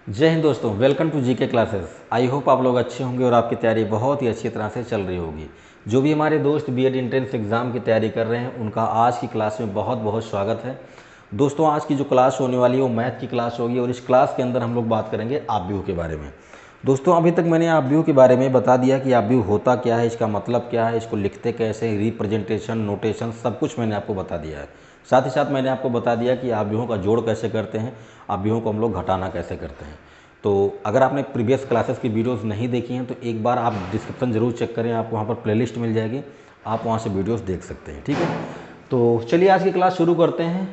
जय हिंद दोस्तों, welcome to GK classes. I hope आप लोग अच्छे होंगे और आपकी तैयारी बहुत ही अच्छी तरह से चल रही होगी। जो भी हमारे दोस्त बीएड एंट्रेंस एग्ज़ाम की तैयारी कर रहे हैं उनका आज की क्लास में बहुत बहुत स्वागत है। दोस्तों, आज की जो क्लास होने वाली है वो मैथ की क्लास होगी और इस क्लास के अंदर हम लोग बात करेंगे आव्यूह के बारे में। दोस्तों, अभी तक मैंने आव्यूह के बारे में बता दिया कि आव्यूह होता क्या है, इसका मतलब क्या है, इसको लिखते कैसे, रिप्रेजेंटेशन, नोटेशन, सब कुछ मैंने आपको बता दिया है। साथ ही साथ मैंने आपको बता दिया कि आव्यूहों का जोड़ कैसे करते हैं, आव्यूहों को हम लोग घटाना कैसे करते हैं। तो अगर आपने प्रीवियस क्लासेस की वीडियोस नहीं देखी हैं तो एक बार आप डिस्क्रिप्शन ज़रूर चेक करें, आपको वहाँ पर प्लेलिस्ट मिल जाएगी, आप वहाँ से वीडियोस देख सकते हैं। ठीक है, तो चलिए आज की क्लास शुरू करते हैं।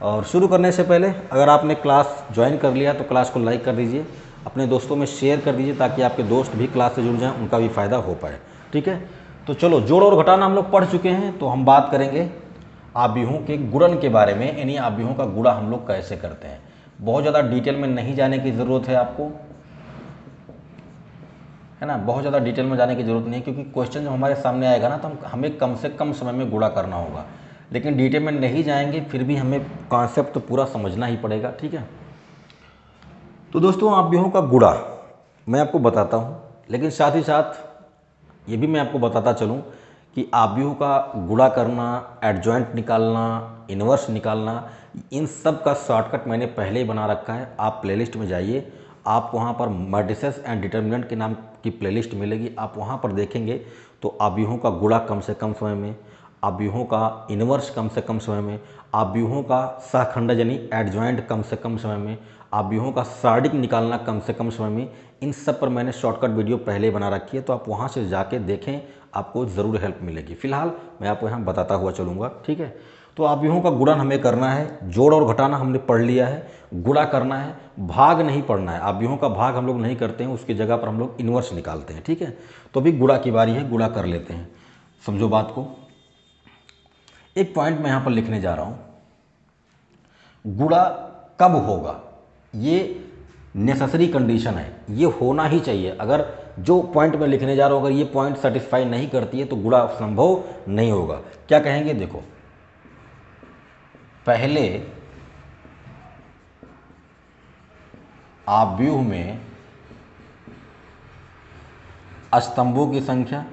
और शुरू करने से पहले अगर आपने क्लास ज्वाइन कर लिया तो क्लास को लाइक कर दीजिए, अपने दोस्तों में शेयर कर दीजिए ताकि आपके दोस्त भी क्लास से जुड़ जाएँ, उनका भी फ़ायदा हो पाए। ठीक है, तो चलो, जोड़ और घटाना हम लोग पढ़ चुके हैं, तो हम बात करेंगे आव्यूहों के गुणन के बारे में, यानी आव्यूहों का गुणा हम लोग कैसे करते हैं। बहुत ज़्यादा डिटेल में नहीं जाने की ज़रूरत है आपको, है ना। बहुत ज़्यादा डिटेल में जाने की ज़रूरत नहीं है, क्योंकि क्वेश्चन जब हमारे सामने आएगा ना तो हमें कम से कम समय में गुणा करना होगा। लेकिन डिटेल में नहीं जाएंगे फिर भी हमें कॉन्सेप्ट तो पूरा समझना ही पड़ेगा। ठीक है, तो दोस्तों, आव्यूहों का गुणा मैं आपको बताता हूँ, लेकिन साथ ही साथ ये भी मैं आपको बताता चलूँ कि आव्यूह का गुणा करना, एडजॉइंट निकालना, इन्वर्स निकालना, इन सब का शॉर्टकट मैंने पहले ही बना रखा है। आप प्लेलिस्ट में जाइए, आप वहाँ पर मैट्रिसेस एंड डिटर्मिनेंट के नाम की प्लेलिस्ट मिलेगी, आप वहाँ पर देखेंगे तो आव्यूहों का गुणा कम से कम समय में, आव्यूहों का इन्वर्स कम से कम समय में, आव्यूहों का सहखंडज यानी एडजॉइंट कम से कम समय में, आव्यूहों का सारणिक निकालना कम से कम समय में, इन सब पर मैंने शॉर्टकट वीडियो पहले बना रखी है, तो आप वहाँ से जाके देखें, आपको ज़रूर हेल्प मिलेगी। फिलहाल मैं आपको यहाँ बताता हुआ चलूँगा। ठीक है, तो आव्यूहों का गुणन हमें करना है, जोड़ और घटाना हमने पढ़ लिया है, गुणा करना है, भाग नहीं पढ़ना है। आव्यूहों का भाग हम लोग नहीं करते हैं, उसकी जगह पर हम लोग इन्वर्स निकालते हैं। ठीक है, तो अभी गुणा की बारी है, गुणा कर लेते हैं। समझो बात को। एक पॉइंट मैं यहाँ पर लिखने जा रहा हूँ, गुणा कब होगा, ये नेसेसरी कंडीशन है, ये होना ही चाहिए। अगर जो पॉइंट मैं लिखने जा रहा हूँ अगर ये पॉइंट सेटिस्फाई नहीं करती है तो गुणा संभव नहीं होगा। क्या कहेंगे, देखो, पहले आव्यूह में स्तंभों की संख्या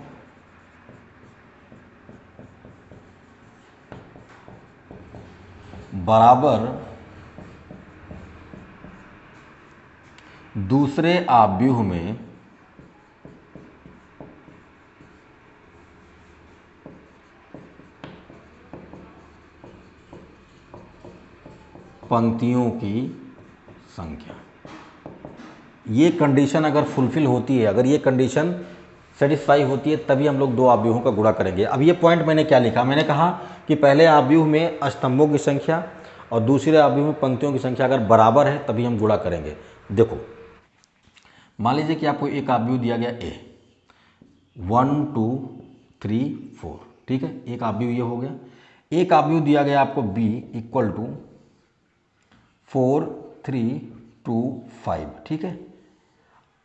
बराबर दूसरे आव्यूह में पंक्तियों की संख्या। ये कंडीशन अगर फुलफिल होती है, अगर ये कंडीशन सेटिस्फाई होती है, तभी हम लोग दो आव्यूहों का गुणा करेंगे। अब ये पॉइंट मैंने क्या लिखा, मैंने कहा कि पहले आव्यूह में स्तंभों की संख्या और दूसरे आव्यूह में पंक्तियों की संख्या अगर बराबर है तभी हम गुणा करेंगे। देखो, मान लीजिए कि आपको एक आव्यूह दिया गया ए, 1 2 3 4, ठीक है, एक आव्यूह ये हो गया। एक आव्यूह दिया गया आपको बी इक्वल टू 4 3 2 5, ठीक है।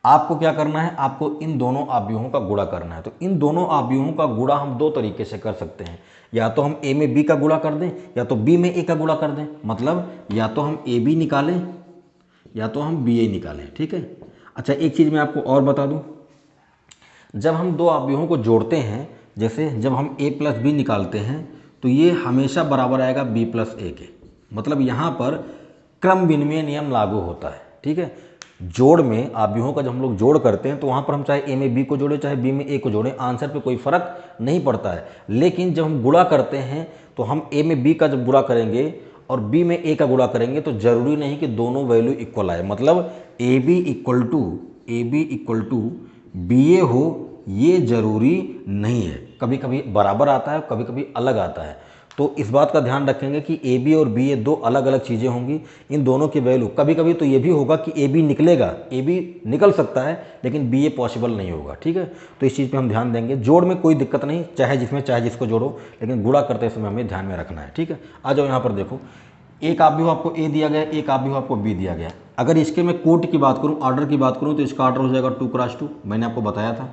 आपको क्या करना है, आपको इन दोनों आव्यूहों का गुणा करना है। तो इन दोनों आव्यूहों का गुणा हम दो तरीके से कर सकते हैं, या तो हम ए में बी का गुणा कर दें या तो बी में ए का गुणा कर दें। मतलब या तो हम ए बी निकालें या तो हम बी ए निकालें। ठीक है, अच्छा, एक चीज़ मैं आपको और बता दूं, जब हम दो आव्यूहों को जोड़ते हैं, जैसे जब हम ए प्लस बी निकालते हैं तो ये हमेशा बराबर आएगा बी प्लस ए के। मतलब यहाँ पर क्रम विनिमय नियम लागू होता है। ठीक है, जोड़ में आव्यूहों का जब हम लोग जोड़ करते हैं तो वहाँ पर हम चाहे ए में बी को जोड़ें चाहे बी में ए को जोड़ें, आंसर पे कोई फ़र्क नहीं पड़ता है। लेकिन जब हम गुणा करते हैं तो हम ए में बी का जब गुणा करेंगे और बी में ए का गुणा करेंगे तो ज़रूरी नहीं कि दोनों वैल्यू इक्वल आए। मतलब A B equal to B A हो, ये ज़रूरी नहीं है। कभी कभी बराबर आता है, कभी कभी अलग आता है। तो इस बात का ध्यान रखेंगे कि ए बी और बी ए दो अलग अलग चीज़ें होंगी, इन दोनों की वैल्यू कभी कभी तो ये भी होगा कि ए बी निकलेगा, ए बी निकल सकता है लेकिन बी ए पॉसिबल नहीं होगा। ठीक है, तो इस चीज़ पे हम ध्यान देंगे। जोड़ में कोई दिक्कत नहीं, चाहे जिसमें चाहे जिसको जोड़ो, लेकिन गुणा करते समय हमें ध्यान में रखना है। ठीक है, आ जाओ यहाँ पर देखो, एक आव्यूह आपको ए दिया गया, एक आव्यूह आपको बी दिया गया। अगर इसके मैं कोट की बात करूँ, ऑर्डर की बात करूँ, तो इसका ऑर्डर हो जाएगा 2x2, मैंने आपको बताया था,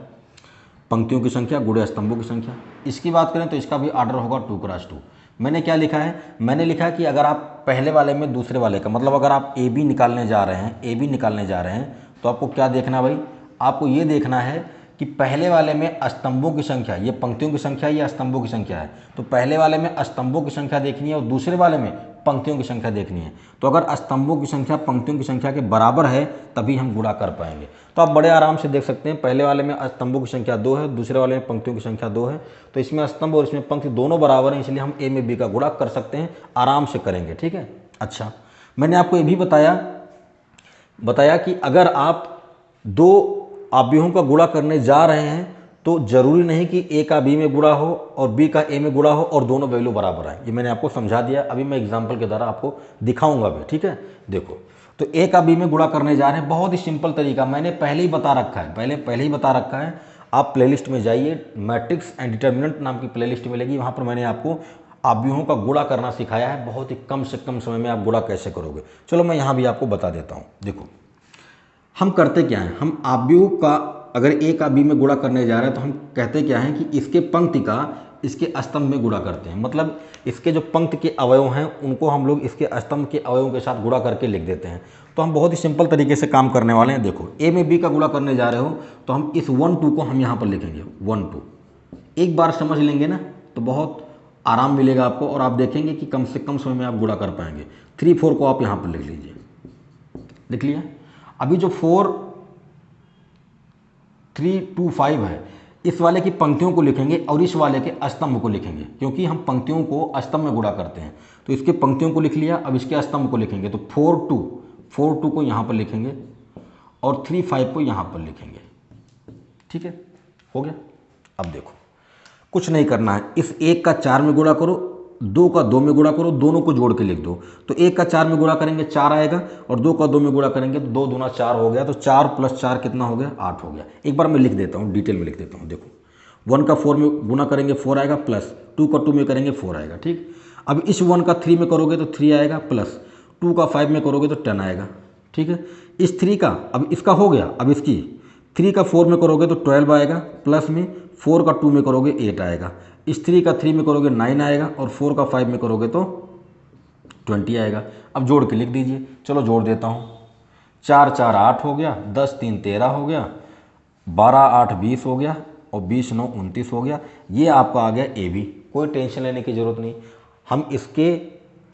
पंक्तियों की संख्या गुणे स्तंभों की संख्या। इसकी बात करें तो इसका भी ऑर्डर होगा 2x2। मैंने क्या लिखा है, मैंने लिखा है कि अगर आप पहले वाले में दूसरे वाले का, मतलब अगर आप ए बी निकालने जा रहे हैं तो आपको क्या देखना भाई, आपको ये देखना है कि पहले वाले में स्तंभों की संख्या, ये पंक्तियों की संख्या, ये स्तंभों की संख्या है, तो पहले वाले में स्तंभों की संख्या देखनी है और दूसरे वाले में पंक्तियों की संख्या देखनी है। तो अगर स्तंभों की संख्या पंक्तियों की संख्या के बराबर है तभी हम गुणा कर पाएंगे। तो आप बड़े आराम से देख सकते हैं, पहले वाले में स्तंभों की संख्या 2 है, दूसरे वाले में पंक्तियों की संख्या 2 है, तो इसमें स्तंभ और इसमें पंक्ति दोनों बराबर हैं, इसलिए हम ए में बी का गुणा कर सकते हैं, आराम से करेंगे। ठीक है। अच्छा, मैंने आपको ये भी बताया कि अगर आप दो अवयवों का गुणा करने जा रहे हैं तो जरूरी नहीं कि ए का बी में गुणा हो और बी का ए में गुणा हो और दोनों वैल्यू बराबर आए। ये मैंने आपको समझा दिया, अभी मैं एग्जांपल के द्वारा आपको दिखाऊंगा भी। ठीक है, देखो, तो ए का बी में गुणा करने जा रहे हैं, बहुत ही सिंपल तरीका, मैंने पहले ही बता रखा है, पहले ही बता रखा है। आप प्लेलिस्ट में जाइए, मैट्रिक्स एंड डिटर्मिनेंट नाम की प्लेलिस्ट मिलेगी, वहाँ पर मैंने आपको अवयवों का गुणा करना सिखाया है, बहुत ही कम से कम समय में आप गुणा कैसे करोगे। चलो मैं यहाँ भी आपको बता देता हूँ। देखो, हम करते क्या हैं, हम अवयव का अगर ए का बी में गुणा करने जा रहे हैं तो हम कहते क्या हैं कि इसके पंक्ति का इसके स्तंभ में गुणा करते हैं, मतलब इसके जो पंक्ति के अवयव हैं उनको हम लोग इसके स्तंभ के अवयवों के साथ गुणा करके लिख देते हैं। तो हम बहुत ही सिंपल तरीके से काम करने वाले हैं। देखो, ए में बी का गुणा करने जा रहे हो तो हम इस 1 2 को हम यहाँ पर लिखेंगे 1 2। एक बार समझ लेंगे ना तो बहुत आराम मिलेगा आपको और आप देखेंगे कि कम से कम समय में आप गुणा कर पाएंगे। 3 4 को आप यहाँ पर लिख लीजिए, लिख लिया। अभी जो 4 3 2 5 है, इस वाले की पंक्तियों को लिखेंगे और इस वाले के स्तंभ को लिखेंगे, क्योंकि हम पंक्तियों को स्तंभ में गुणा करते हैं। तो इसके पंक्तियों को लिख लिया, अब इसके स्तंभ को लिखेंगे। तो 4 2 को यहाँ पर लिखेंगे और 3 5 को यहाँ पर लिखेंगे। ठीक है, हो गया। अब देखो, कुछ नहीं करना है, इस 1 का 4 में गुणा करो, 2 का 2 में गुणा करो, दोनों को जोड़ के लिख दो। तो 1 का 4 में गुणा करेंगे 4 आएगा और 2 का 2 में गुणा करेंगे तो 2 दूना 4 हो गया। तो 4 + 4 कितना हो गया, 8 हो गया। एक बार मैं लिख देता हूँ, डिटेल में लिख देता हूँ। देखो, 1 का 4 में गुणा करेंगे 4 आएगा, प्लस 2 का 2 में करेंगे 4 आएगा। ठीक, अब इस 1 का 3 में करोगे तो 3 आएगा, प्लस 2 का 5 में करोगे तो 10 आएगा। ठीक है, इस 3 का, अब इसका हो गया, अब इसकी 3 का 4 में करोगे तो 12 आएगा, प्लस में 4 का 2 में करोगे 8 आएगा, इस 3 का 3 में करोगे 9 आएगा और 4 का 5 में करोगे तो 20 आएगा। अब जोड़ के लिख दीजिए। चलो जोड़ देता हूँ, 4 4 8 हो गया, 10 3 13 हो गया, 12 8 20 हो गया और 20 9 29 हो गया। ये आपका आ गया ए बी। कोई टेंशन लेने की ज़रूरत नहीं, हम इसके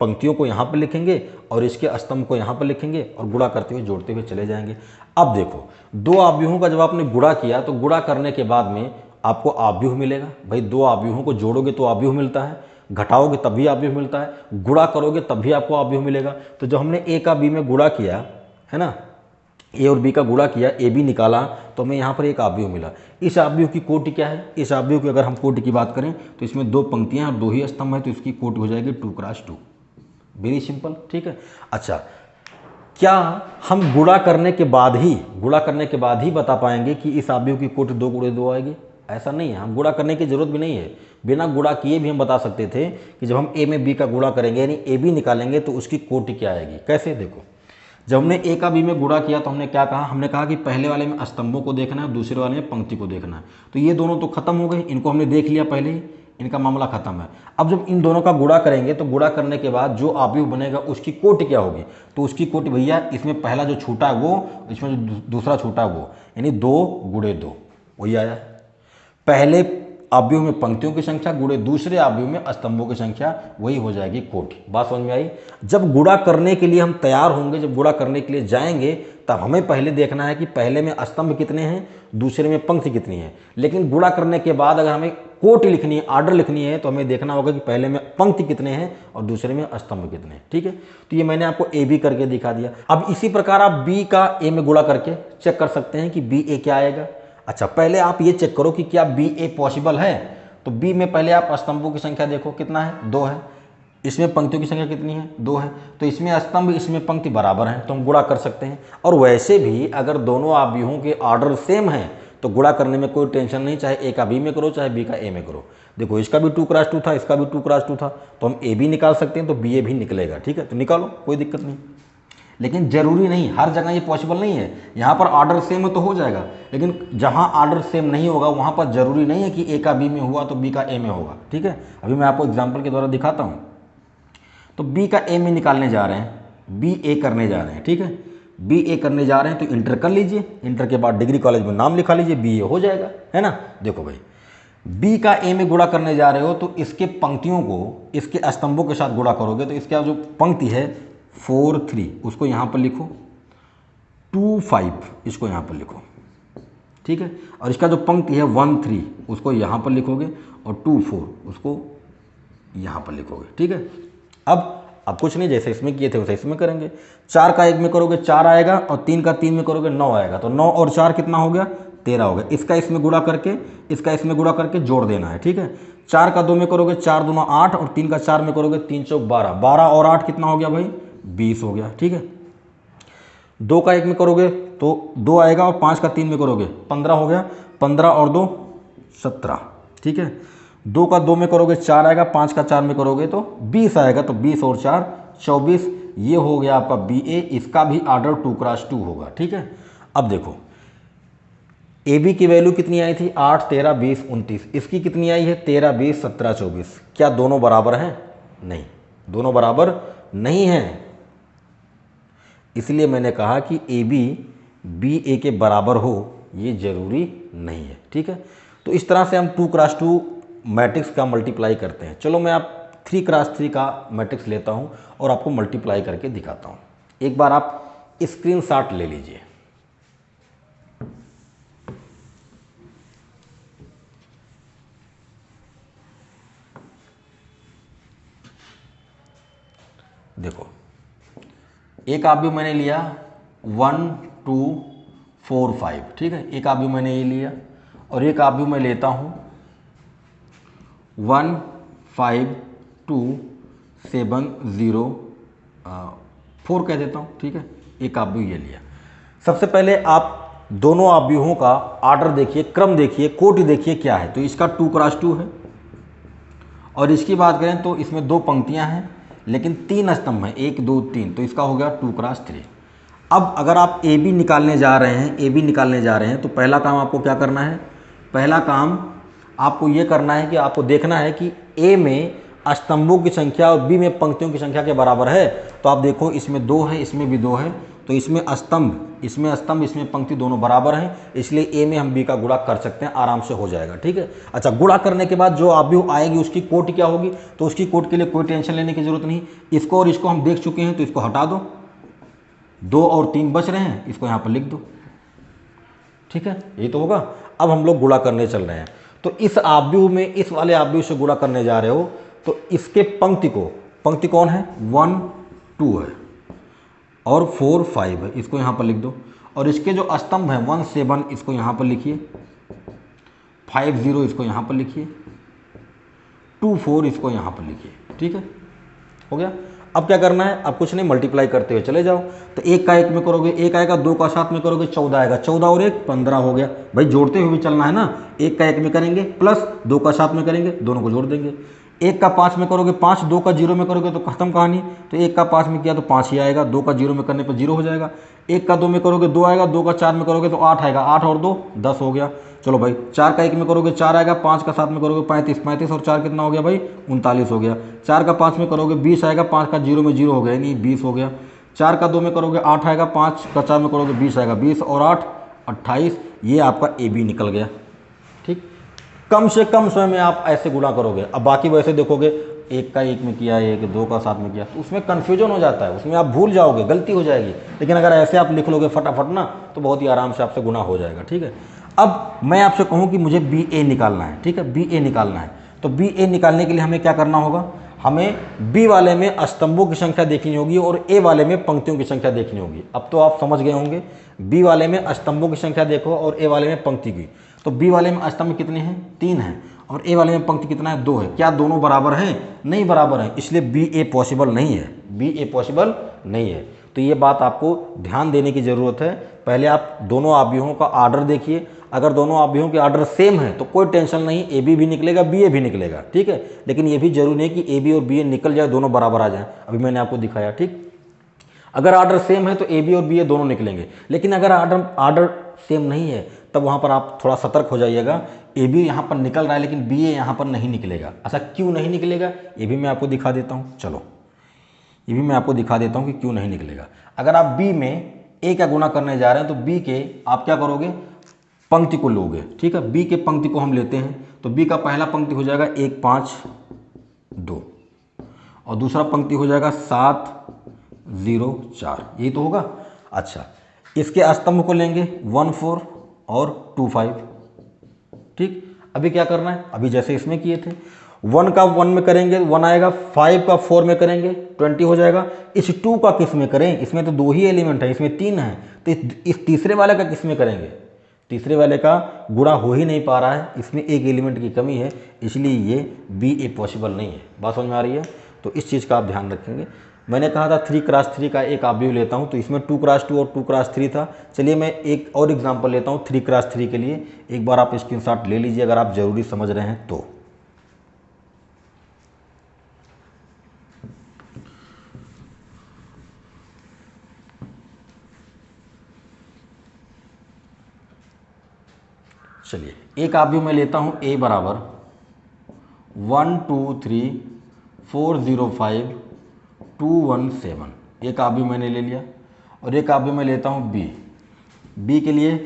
पंक्तियों को यहाँ पर लिखेंगे और इसके स्तंभ को यहाँ पर लिखेंगे और गुणा करते हुए जोड़ते हुए चले जाएंगे। अब देखो, दो अवयवों का जब आपने गुणा किया तो गुणा करने के बाद में आपको अवयव मिलेगा। भाई, दो अवयवों को जोड़ोगे तो अवयव मिलता है, घटाओगे तब भी अवयव मिलता है, गुणा करोगे तब भी आपको अवयव मिलेगा। तो जब हमने ए का बी में गुणा किया है ना, ए और बी का गुणा किया, ए बी निकाला तो हमें यहाँ पर एक अवयव मिला। इस अवयव की कोटि क्या है, इस अवयव की अगर हम कोटि की बात करें तो इसमें 2 पंक्तियाँ और 2 ही स्तंभ है, तो इसकी कोटि हो जाएगी 2 × 2। Very simple. ठीक है। अच्छा, क्या हम गुणा करने के बाद ही बता पाएंगे कि इस अवयव की कोटि 2 × 2 आएगी? ऐसा नहीं है, हम गुणा करने की जरूरत भी नहीं है। बिना गुणा किए भी हम बता सकते थे कि जब हम ए में बी का गुणा करेंगे यानी ए बी निकालेंगे तो उसकी कोटि क्या आएगी। कैसे, देखो, जब हमने ए का बी में गुणा किया तो हमने क्या कहा, हमने कहा कि पहले वाले में स्तंभों को देखना है, दूसरे वाले में पंक्ति को देखना है। तो ये दोनों तो खत्म हो गए, इनको हमने देख लिया पहले ही, इनका मामला खत्म है। अब जब इन दोनों का गुणा करेंगे तो गुणा करने के बाद जो अवयव बनेगा उसकी कोटि क्या होगी, तो उसकी कोटि भैया इसमें पहला जो छूटा है वो, इसमें जो दूसरा छूटा है वो, यानी 2 × 2 वही आया। पहले अवयव में पंक्तियों की संख्या गुणे दूसरे अवयव में स्तंभों की संख्या, वही हो जाएगी कोटि। बात समझ में आई? जब गुणा करने के लिए हम तैयार होंगे, जब गुणा करने के लिए जाएंगे तब हमें पहले देखना है कि पहले में स्तंभ कितने हैं, दूसरे में पंक्ति कितनी है। लेकिन गुणा करने के बाद अगर हमें कोटि लिखनी है, आर्डर लिखनी है, तो हमें देखना होगा कि पहले में पंक्ति कितने हैं और दूसरे में स्तंभ कितने हैं। ठीक है, तो ये मैंने आपको ए बी करके दिखा दिया। अब इसी प्रकार आप बी का ए में गुणा करके चेक कर सकते हैं कि बी ए क्या आएगा। अच्छा, पहले आप ये चेक करो कि क्या बी ए पॉसिबल है। तो बी में पहले आप स्तंभों की संख्या देखो, कितना है, 2 है। इसमें पंक्तियों की संख्या कितनी है, 2 है। तो इसमें स्तंभ इसमें पंक्ति बराबर हैं, तो हम गुणा कर सकते हैं। और वैसे भी अगर दोनों अवयवों के ऑर्डर सेम हैं तो गुणा करने में कोई टेंशन नहीं, चाहे ए का बी में करो चाहे बी का ए में करो। देखो, इसका भी 2 × 2 था, इसका भी 2 × 2 था, तो हम ए बी निकाल सकते हैं, तो बी ए भी निकलेगा। ठीक है, तो निकालो, कोई दिक्कत नहीं। लेकिन जरूरी नहीं, हर जगह ये पॉसिबल नहीं है। यहाँ पर ऑर्डर सेम है तो हो जाएगा, लेकिन जहाँ ऑर्डर सेम नहीं होगा वहाँ पर जरूरी नहीं है कि ए का बी में हुआ तो बी का ए में होगा। ठीक है, अभी मैं आपको एग्जाम्पल के द्वारा दिखाता हूँ। तो बी का ए में निकालने जा रहे हैं, बी ए करने जा रहे हैं, ठीक है, बी ए करने जा रहे हैं तो इंटर कर लीजिए, इंटर के बाद डिग्री कॉलेज में नाम लिखा लीजिए, बी ए हो जाएगा, है ना। देखो भाई, बी का ए में गुणा करने जा रहे हो तो इसके पंक्तियों को इसके स्तंभों के साथ गुणा करोगे, तो इसका जो पंक्ति है 4 3 उसको यहाँ पर लिखो, 2 5 इसको यहाँ पर लिखो, ठीक है, और इसका जो पंक्ति है 1 3 उसको यहाँ पर लिखोगे और 2 4 उसको यहाँ पर लिखोगे, ठीक है। अब कुछ नहीं, जैसे इसमें किए थे वैसे इसमें करेंगे। 4 का 1 में करोगे 4 आएगा और 3 का 3 में करोगे 9 आएगा, तो 9 और 4 कितना हो गया, 13 हो गया। इसका इसमें गुणा करके इसका इसमें गुणा करके जोड़ देना है, ठीक है। 4 का 2 में करोगे 4 दूना 8 और 3 का 4 में करोगे 3 चौक 12, 12 और 8 कितना हो गया भाई, 20 हो गया, ठीक है। 2 का 1 में करोगे तो 2 आएगा और 5 का 3 में करोगे 15 हो गया, 15 और 2 17, ठीक है। 2 का 2 में करोगे 4 आएगा, 5 का 4 में करोगे तो 20 आएगा, तो 20 और 4 24, ये हो गया आपका बी ए। इसका भी ऑर्डर 2x2 होगा, ठीक है। अब देखो ए बी की वैल्यू कितनी आई थी, 8 13 20 29, इसकी कितनी आई है 13 20 17 24। क्या दोनों बराबर हैं, नहीं, दोनों बराबर नहीं हैं। इसलिए मैंने कहा कि ए बी ए के बराबर हो, ये जरूरी नहीं है, ठीक है। तो इस तरह से हम 2x2 मैट्रिक्स का मल्टीप्लाई करते हैं। चलो मैं आप 3x3 का मैट्रिक्स लेता हूं और आपको मल्टीप्लाई करके दिखाता हूं। एक बार आप स्क्रीनशॉट ले लीजिए। देखो, एक आव्यूह मैंने लिया 1 2 4 5, ठीक है, एक आव्यूह मैंने ये लिया, और एक आव्यूह मैं लेता हूँ 1 5 2 7 0 4 कह देता हूँ, ठीक है, एक आव्यूह ये लिया। सबसे पहले आप दोनों आव्यूहों का ऑर्डर देखिए, क्रम देखिए, कोटि देखिए क्या है। तो इसका 2x2 है, और इसकी बात करें तो इसमें 2 पंक्तियां हैं लेकिन 3 स्तंभ हैं, 1 2 3, तो इसका हो गया 2x3। अब अगर आप ए बी निकालने जा रहे हैं, ए बी निकालने जा रहे हैं, तो पहला काम आपको क्या करना है, पहला काम आपको ये करना है कि आपको देखना है कि ए में स्तंभों की संख्या और बी में पंक्तियों की संख्या के बराबर है। तो आप देखो, इसमें 2 है, इसमें भी 2 है, तो इसमें स्तंभ इसमें पंक्ति दोनों बराबर हैं, इसलिए ए में हम बी का गुणा कर सकते हैं, आराम से हो जाएगा, ठीक है। अच्छा, गुणा करने के बाद जो आव्यूह आएगी उसकी कोटि क्या होगी, तो उसकी कोटि के लिए कोई टेंशन लेने की जरूरत नहीं। इसको और इसको हम देख चुके हैं, तो इसको हटा दो, 2 और 3 बच रहे हैं, इसको यहाँ पर लिख दो, ठीक है, ये तो होगा। अब हम लोग गुणा करने चल रहे हैं, तो इस आव्यूह में इस वाले आव्यूह से गुणा करने जा रहे हो, तो इसके पंक्ति कौन है, 1 2 है और 4 5 है, इसको यहाँ पर लिख दो। और इसके जो स्तंभ हैं 1 7 इसको यहाँ पर लिखिए, 5 0 इसको यहाँ पर लिखिए, 2 4 इसको यहाँ पर लिखिए, ठीक है, हो गया। अब क्या करना है, अब कुछ नहीं, मल्टीप्लाई करते हुए चले जाओ। तो 1 का 1 में करोगे 1 आएगा, 2 का 7 में करोगे 14 आएगा, 14 और 1 15 हो गया। भाई जोड़ते हुए भी चलना है ना, 1 का 1 में करेंगे प्लस 2 का 7 में करेंगे, दोनों को जोड़ देंगे। 1 का 5 में करोगे 5, 2 का 0 में करोगे तो खत्म कहानी। तो 1 का 5 में किया तो 5 ही आएगा, 2 का 0 में करने पर 0 हो जाएगा। 1 का 2 में करोगे 2 आएगा, 2 का 4 में करोगे तो 8 आएगा, 8 और 2 10 हो गया। चलो भाई, 4 का 1 में करोगे 4 आएगा, 5 का 7 में करोगे 35, 35 और 4 कितना हो गया भाई, 39 हो गया। 4 का 5 में करोगे 20 आएगा, 5 का 0 में 0 हो गया, नहीं 20 हो गया। 4 का 2 में करोगे 8 आएगा, 5 का 4 में करोगे 20 आएगा, 20 और 8 28, ये आपका ए बी निकल गया, ठीक। कम से कम समय में आप ऐसे गुणा करोगे। अब बाकी वैसे देखोगे, 1 का 1 में किया, 1 2 का 7 में किया, तो उसमें कन्फ्यूजन हो जाता है, उसमें आप भूल जाओगे, गलती हो जाएगी। लेकिन अगर ऐसे आप लिख लोगे फटाफट ना, तो बहुत ही आराम से आपसे गुणा हो जाएगा, ठीक है। अब मैं आपसे कहूँ कि मुझे बी ए निकालना है, ठीक है, बी ए निकालना है, तो बी ए निकालने के लिए हमें क्या करना होगा, हमें बी वाले में स्तंभों की संख्या देखनी होगी और ए वाले में पंक्तियों की संख्या देखनी होगी। अब तो आप समझ गए होंगे, बी वाले में स्तंभों की संख्या देखो और ए वाले में पंक्ति की। तो बी वाले में स्तंभ कितने हैं, 3 हैं, और ए वाले में पंक्ति कितना है, 2 है। क्या दोनों बराबर हैं, नहीं बराबर हैं, इसलिए बी ए पॉसिबल नहीं है, बी ए पॉसिबल नहीं है। तो ये बात आपको ध्यान देने की ज़रूरत है। पहले आप दोनों आव्यूहों का ऑर्डर देखिए, अगर दोनों आव्यूहों के ऑर्डर सेम है तो कोई टेंशन नहीं, ए बी भी निकलेगा, बी ए भी निकलेगा, ठीक है। लेकिन ये भी जरूरी नहीं कि ए बी और बी ए निकल जाए, दोनों बराबर आ जाए। अभी मैंने आपको दिखाया, ठीक। अगर ऑर्डर सेम है तो ए बी और बी ए दोनों निकलेंगे, लेकिन अगर ऑर्डर सेम नहीं है तब वहाँ पर आप थोड़ा सतर्क हो जाइएगा। ए बी यहाँ पर निकल रहा है लेकिन बी ए यहाँ पर नहीं निकलेगा। ऐसा क्यों नहीं निकलेगा, ये भी मैं आपको दिखा देता हूँ। चलो, ये भी मैं आपको दिखा देता हूँ कि क्यों नहीं निकलेगा। अगर आप बी में ए का गुणा करने जा रहे हैं तो बी के आप क्या करोगे, पंक्ति को लोगे, ठीक है। बी के पंक्ति को हम लेते हैं तो बी का पहला पंक्ति हो जाएगा 1 5 2 और दूसरा पंक्ति हो जाएगा 7 0 4, यही तो होगा। अच्छा, इसके स्तंभ को लेंगे 1 4 और 2 5, ठीक। अभी क्या करना है, अभी जैसे इसमें किए थे, 1 का 1 में करेंगे 1 आएगा, 5 का 4 में करेंगे 20 हो जाएगा। इस 2 का किस में करें, इसमें तो 2 ही एलिमेंट है, इसमें 3 है, तो इस तीसरे वाले का किस में करेंगे, तीसरे वाले का गुणा हो ही नहीं पा रहा है, इसमें एक एलिमेंट की कमी है, इसलिए ये बी ए पॉसिबल नहीं है। बात समझ में आ रही है, तो इस चीज़ का आप ध्यान रखेंगे। मैंने कहा था 3 क्रॉस 3 का एक अवयव लेता हूं, तो इसमें 2 क्रॉस 2 और 2 क्रॉस 3 था। चलिए मैं एक और एग्जांपल लेता हूं 3 क्रॉस 3 के लिए, एक बार आप स्क्रीनशॉट ले लीजिए अगर आप जरूरी समझ रहे हैं तो। चलिए एक अवयव मैं लेता हूं a बराबर 1 2 3 4 0 5 2 1 7, एक अवयव मैंने ले लिया। और एक अवयव मैं लेता हूं b के लिए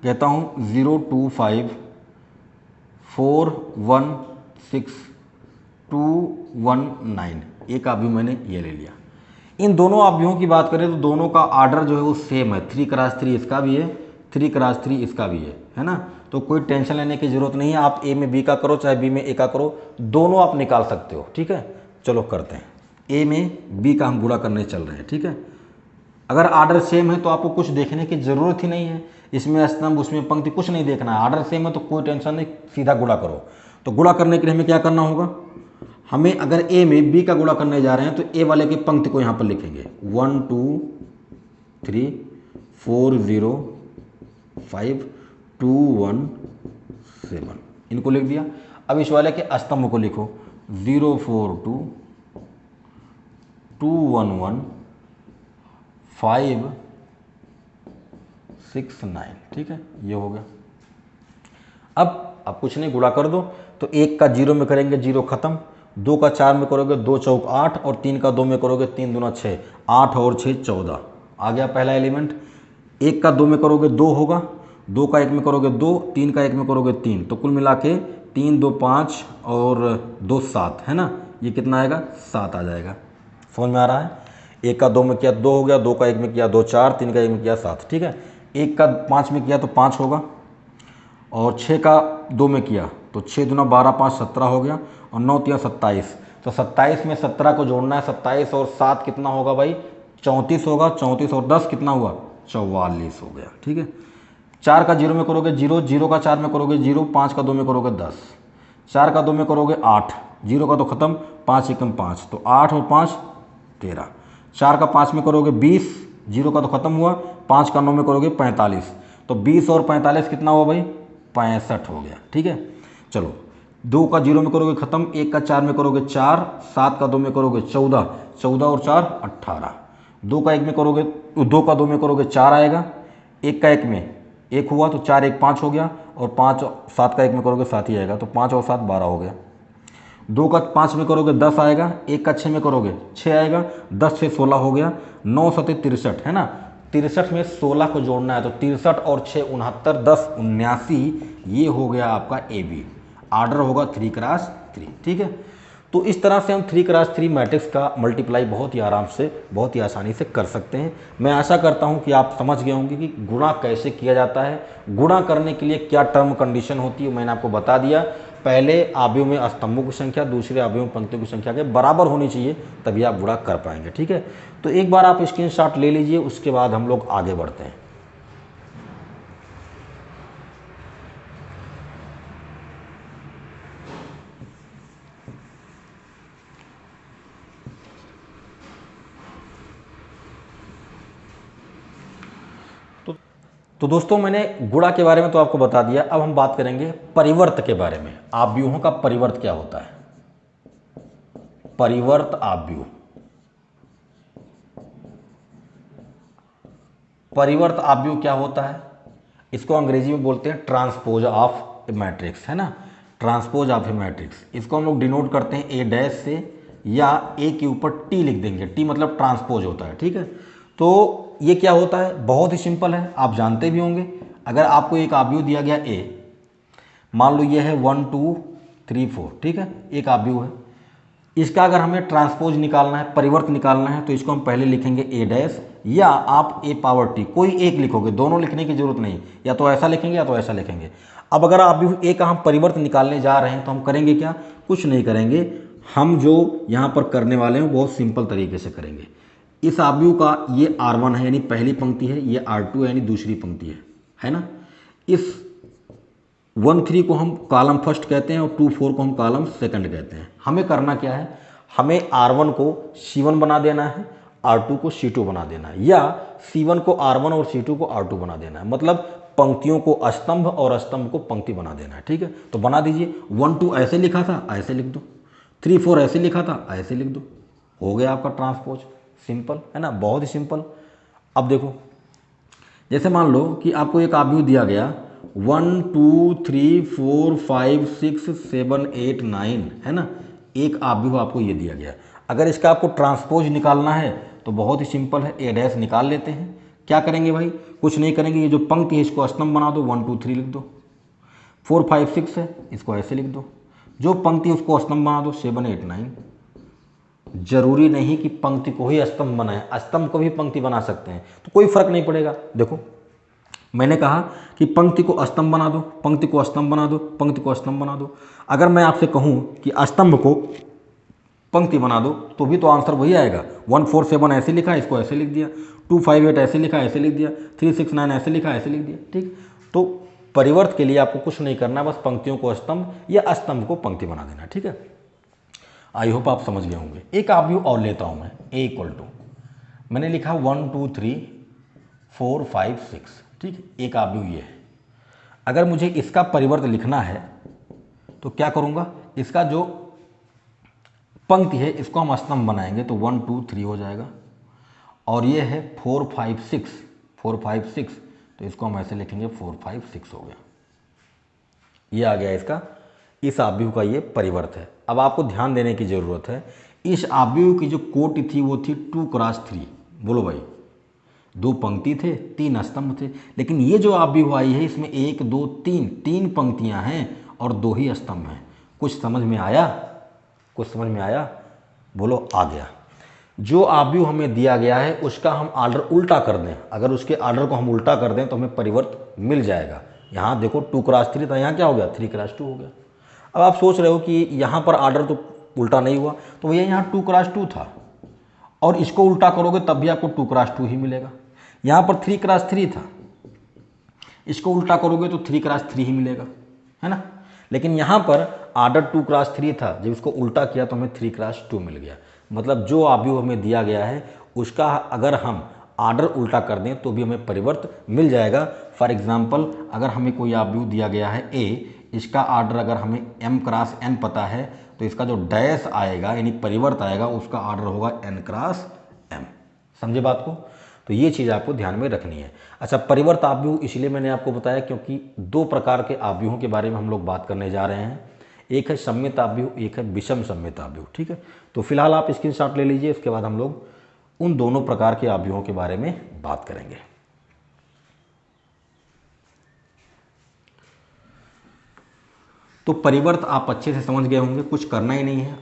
कहता हूं 0 2 5 4 1 6 2 1 9, एक अवयव मैंने ये ले लिया। इन दोनों अवयवों की बात करें तो दोनों का आर्डर जो है वो सेम है, 3 क्रॉस 3 इसका भी है, 3 क्रॉस 3 इसका भी है ना। तो कोई टेंशन लेने की जरूरत नहीं है, आप ए में बी का करो चाहे बी में ए का करो, दोनों आप निकाल सकते हो, ठीक है। चलो करते हैं, ए में बी का हम गुणा करने चल रहे हैं, ठीक है। अगर आर्डर सेम है तो आपको कुछ देखने की जरूरत ही नहीं है, इसमें स्तंभ उसमें पंक्ति कुछ नहीं देखना है, आर्डर सेम है तो कोई टेंशन नहीं, सीधा गुणा करो। तो गुणा करने के लिए हमें क्या करना होगा, हमें अगर ए में बी का गुणा करने जा रहे हैं तो ए वाले की पंक्ति को यहाँ पर लिखेंगे 1 2 3 4 0 5 2 1 7, इनको लिख दिया। अब इस वाले के स्तंभ को लिखो 0 4 2 2 1 1 5 6 9, ठीक है, ये हो गया। अब आप कुछ नहीं, गुणा कर दो, तो 1 का 0 में करेंगे 0 खत्म, 2 का 4 में करोगे 2 चौक 8 और 3 का 2 में करोगे 3 दूना 6, 8 और 6 14, आ गया पहला एलिमेंट। 1 का 2 में करोगे 2 होगा, 2 का 1 में करोगे 2, 3 का 1 में करोगे 3, तो कुल मिला के 3 2 5 और 2 7 है ना, ये कितना आएगा 7 आ जाएगा। समझ में आ रहा है, 1 का 2 में किया 2 हो गया, 2 का 1 में किया 2 4, 3 का 1 में किया 7, ठीक है। 1 का 5 में किया तो 5 होगा, और 6 का 2 में किया तो 6 दूना 12 5 17 हो गया, और 9 3 27, तो 27 में 17 को जोड़ना है, 27 और 7 कितना होगा भाई 34 होगा, 34 और 10 कितना हुआ 44 हो गया, ठीक है। 4 का 0 में करोगे 0, 0 का 4 में करोगे 0, 5 का 2 में करोगे 10, 4 का 2 में करोगे 8, 0 का तो खत्म, 5 एकम 5, तो 8 और 5 13, 4 का 5 में करोगे 20, 0 का तो खत्म हुआ, 5 का 9 में करोगे 45, तो 20 और 45 कितना हुआ भाई 65 हो गया, ठीक है। चलो 2 का 0 में करोगे खत्म, 1 का 4 में करोगे 4, 7 का 2 में करोगे 14, 14 और 4 18, 2 का 1 में करोगे 2 का 2 में करोगे 4 आएगा, 1 का 1 में 1 हुआ तो 4 1 5 हो गया, और 5 7 का 1 में करोगे 7 ही आएगा, तो 5 और 7 12 हो गया। 2 का 5 में करोगे 10 आएगा, 1 का 6 में करोगे 6 आएगा, 10 से 16 हो गया, 9 7 63 है ना, 63 में 16 को जोड़ना है, तो 63 और 6 69, 10 79, ये हो गया आपका ए बी, आर्डर होगा 3 क्रॉस 3, ठीक है। तो इस तरह से हम 3 क्रॉस 3 मैट्रिक्स का मल्टीप्लाई बहुत ही आराम से, बहुत ही आसानी से कर सकते हैं। मैं आशा करता हूं कि आप समझ गए होंगे कि गुणा कैसे किया जाता है, गुणा करने के लिए क्या टर्म कंडीशन होती है, मैंने आपको बता दिया। पहले अवयव में स्तंभों की संख्या, दूसरे अवयव में पंक्तियों की संख्या के बराबर होनी चाहिए, तभी आप गुणा कर पाएंगे, ठीक है। तो एक बार आप स्क्रीनशॉट ले लीजिए, उसके बाद हम लोग आगे बढ़ते हैं। तो दोस्तों मैंने गुणा के बारे में तो आपको बता दिया, अब हम बात करेंगे परिवर्त के बारे में। आव्यूहों का परिवर्त क्या होता है, परिवर्त आव्यूह, परिवर्त आव्यूह क्या होता है, इसको अंग्रेजी में बोलते हैं ट्रांसपोज ऑफ ए मैट्रिक्स, है ना, ट्रांसपोज ऑफ ए मैट्रिक्स। इसको हम लोग डिनोट करते हैं ए डैश से, या ए के ऊपर टी लिख देंगे। टी मतलब ट्रांसपोज होता है, ठीक है। तो ये क्या होता है, बहुत ही सिंपल है, आप जानते भी होंगे। अगर आपको एक आव्यूह दिया गया ए, मान लो ये है 1 2 3 4, ठीक है, एक आव्यूह है। इसका अगर हमें ट्रांसपोज निकालना है, परिवर्त निकालना है, तो इसको हम पहले लिखेंगे ए डैश, या आप ए पावर टी, कोई एक लिखोगे, दोनों लिखने की जरूरत नहीं, या तो ऐसा लिखेंगे या तो ऐसा लिखेंगे। अब अगर आप ए का हम परिवर्त निकालने जा रहे हैं तो हम करेंगे क्या, कुछ नहीं करेंगे, हम जो यहाँ पर करने वाले हैं बहुत सिंपल तरीके से करेंगे। इस आव्यूह का ये R1 है यानी पहली पंक्ति है, ये R2 है यानी दूसरी पंक्ति है ना। इस 1 3 को हम कॉलम फर्स्ट कहते हैं और 2 4 को हम कॉलम सेकंड कहते हैं। हमें करना क्या है, हमें R1 को C1 बना देना है, R2 को C2 बना देना है, या C1 को R1 और C2 को R2 बना देना है। मतलब पंक्तियों को स्तंभ और स्तंभ को पंक्ति बना देना है, ठीक है। तो बना दीजिए, 1 2 ऐसे लिखा था, ऐसे लिख दो, 3 4 ऐसे लिखा था, ऐसे लिख दो, हो गया आपका ट्रांसपोज। सिंपल है ना, बहुत ही सिंपल। अब देखो, जैसे मान लो कि आपको एक आव्यूह दिया गया 1 2 3 4 5 6 7 8 9, है ना, एक आव्यूह आपको ये दिया गया। अगर इसका आपको ट्रांसपोज निकालना है तो बहुत ही सिंपल है, ए डैश निकाल लेते हैं। क्या करेंगे भाई, कुछ नहीं करेंगे, ये जो पंक्ति है इसको स्तंभ बना दो, 1 2 3 लिख दो, 4 5 6 है, इसको ऐसे लिख दो, जो पंक्ति है उसको स्तंभ बना दो, 7 8 9। जरूरी नहीं कि पंक्ति को ही स्तंभ बनाएं, स्तंभ को भी पंक्ति बना सकते हैं, तो कोई फर्क नहीं पड़ेगा। देखो मैंने कहा कि पंक्ति को स्तंभ बना दो, पंक्ति को स्तंभ बना दो, पंक्ति को स्तंभ बना दो। अगर मैं आपसे कहूं कि स्तंभ को पंक्ति बना दो तो भी तो आंसर वही आएगा। 1 4 7 ऐसे लिखा, इसको ऐसे लिख दिया, 2 5 8 ऐसे लिखा, ऐसे लिख दिया, 3 6 9 ऐसे लिखा, ऐसे लिख दिया, ठीक। तो परिवर्त के लिए आपको कुछ नहीं करना, बस पंक्तियों को स्तंभ या स्तंभ को पंक्ति बना देना, ठीक है। आई होप आप समझ गए होंगे। एक आव्यूह और लेता हूं मैं, ए इक्वल टू, मैंने लिखा 1 2 3 4 5 6, ठीक, एक आव्यूह ये है। अगर मुझे इसका परिवर्त लिखना है तो क्या करूंगा, इसका जो पंक्ति है इसको हम स्तंभ बनाएंगे, तो 1 2 3 हो जाएगा, और ये है 4 5 6, 4 5 6, तो इसको हम ऐसे लिखेंगे 4 5 6 हो गया। ये आ गया इसका, इस आव्यूह का ये परिवर्त है। अब आपको ध्यान देने की जरूरत है, इस आव्यूह की जो कोटि थी वो थी 2 क्रॉस 3। बोलो भाई, 2 पंक्ति थे, 3 स्तंभ थे, लेकिन ये जो आव्यूह आई है इसमें 1 2 3 पंक्तियां हैं और 2 ही स्तंभ हैं। कुछ समझ में आया, कुछ समझ में आया, बोलो आ गया। जो आव्यूह हमें दिया गया है उसका हम ऑर्डर उल्टा कर दें, अगर उसके ऑर्डर को हम उल्टा कर दें तो हमें परिवर्त मिल जाएगा। यहाँ देखो 2 क्रॉस 3 था, यहाँ क्या हो गया, 3 क्रॉस 2 हो गया। अब आप सोच रहे हो कि यहाँ पर ऑर्डर तो उल्टा नहीं हुआ, तो भैया यहाँ 2 क्रॉस 2 था और इसको उल्टा करोगे तब भी आपको 2 क्रॉस 2 ही मिलेगा। यहाँ पर 3 क्रॉस 3 था, इसको उल्टा करोगे तो 3 क्रॉस 3 ही मिलेगा, है ना। लेकिन यहाँ पर ऑर्डर 2 क्रॉस 3 था, जब इसको उल्टा किया तो हमें 3 क्रॉस 2 मिल गया। मतलब जो आव्यूह हमें दिया गया है उसका अगर हम ऑर्डर उल्टा कर दें तो भी हमें परिवर्त मिल जाएगा। फॉर एग्जाम्पल, अगर हमें कोई आव्यूह दिया गया है ए, इसका ऑर्डर अगर हमें m क्रॉस n पता है तो इसका जो डैश आएगा यानी परिवर्त आएगा उसका ऑर्डर होगा n क्रॉस m। समझे बात को, तो ये चीज़ आपको ध्यान में रखनी है। अच्छा, परिवर्त आव्यूह इसलिए मैंने आपको बताया क्योंकि 2 प्रकार के आव्यूहों के बारे में हम लोग बात करने जा रहे हैं, एक है सममित आव्यूह, एक है विषम सममित आव्यूह, ठीक है। तो फिलहाल आप स्क्रीनशॉट ले लीजिए, उसके बाद हम लोग उन दोनों प्रकार के आव्यूहों के बारे में बात करेंगे। तो परिवर्त आप अच्छे से समझ गए होंगे, कुछ करना ही नहीं है,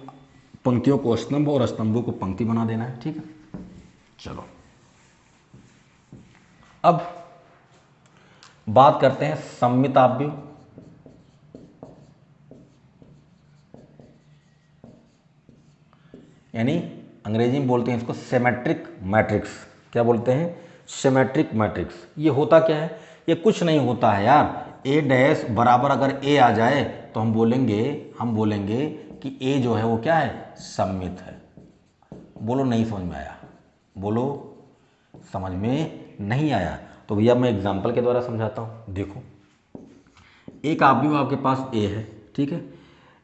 पंक्तियों को स्तंभ और स्तंभों को पंक्ति बना देना है, ठीक है। चलो अब बात करते हैं सममित आव्यूह। यानी अंग्रेजी में बोलते हैं इसको सिमेट्रिक मैट्रिक्स। क्या बोलते हैं, सिमेट्रिक मैट्रिक्स। ये होता क्या है, ये कुछ नहीं होता है यार, ए डैश बराबर अगर ए आ जाए तो हम बोलेंगे कि ए जो है वो क्या है, सममित है। बोलो नहीं समझ में आया, बोलो समझ में नहीं आया तो भैया मैं एग्जांपल के द्वारा समझाता हूँ। देखो एक आव्यूह आपके पास ए है, ठीक है,